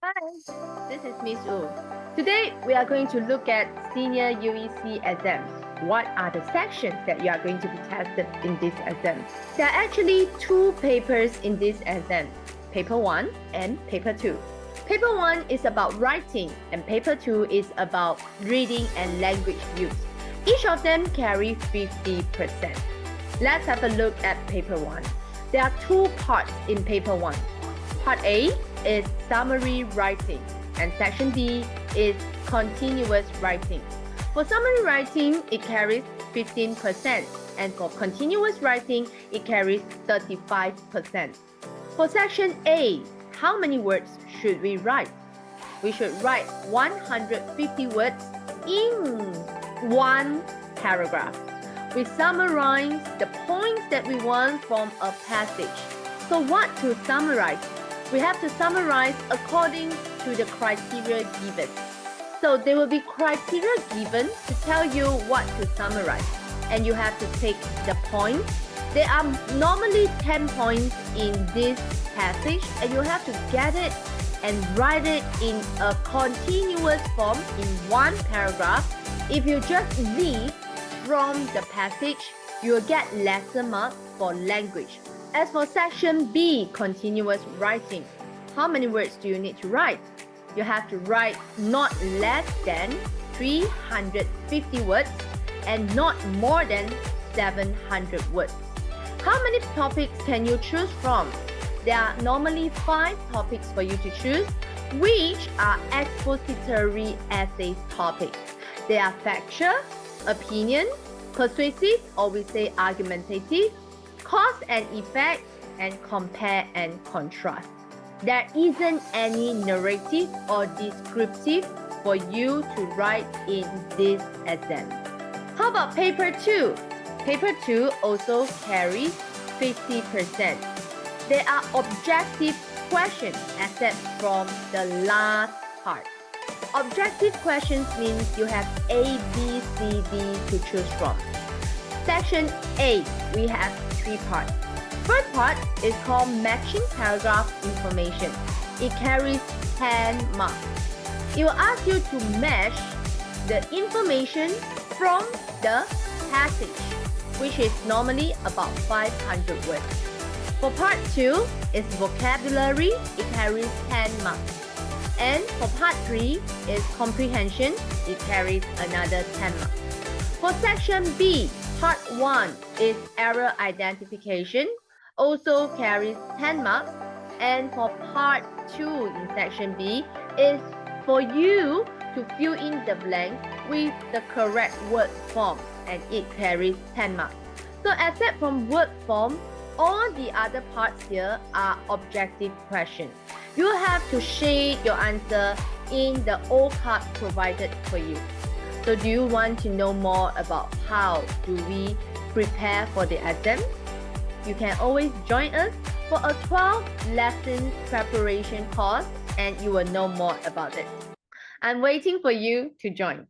Hi, this is Miss Wu. Today we are going to look at senior UEC exams. What are the sections that you are going to be tested in this exam? There are actually two papers in this exam, paper 1 and paper 2. Paper 1 is about writing and paper 2 is about reading and language use. Each of them carry 50%. Let's have a look at paper 1. There are two parts in paper 1. Part A is summary writing and section B is continuous writing. For summary writing, it carries 15% and for continuous writing, it carries 35%. For section A, how many words should we write? We should write 150 words in one paragraph. We summarize the points that we want from a passage. So what to summarize? We have to summarize according to the criteria given. So there will be criteria given to tell you what to summarize. And you have to take the points. There are normally 10 points in this passage and you have to get it and write it in a continuous form in one paragraph. If you just read from the passage, you will get lesser marks for language. As for section B, continuous writing, how many words do you need to write? You have to write not less than 350 words and not more than 700 words. How many topics can you choose from? There are normally 5 topics for you to choose, which are expository essay topics. They are factual, opinion, persuasive, or we say argumentative, cause and effect, and compare and contrast. There isn't any narrative or descriptive for you to write in this exam. How about paper 2? Paper 2 also carries 50%. There are objective questions except from the last part. Objective questions means you have A, B, C, D to choose from. Section A, we have 3 parts. First part is called matching paragraph information. It carries 10 marks. It will ask you to match the information from the passage, which is normally about 500 words. For part 2 is vocabulary. It carries 10 marks. And for part 3 is comprehension. It carries another 10 marks. For section B, part 1 is error identification. Also carries 10 marks. And for part 2 in section B is for you to fill in the blanks with the correct word form and it carries 10 marks. So except from word form, all the other parts here are objective questions. You have to shade your answer in the O card provided for you. So do you want to know more about how do we prepare for the exam? You can always join us for a 12-lesson preparation course and you will know more about it. I'm waiting for you to join.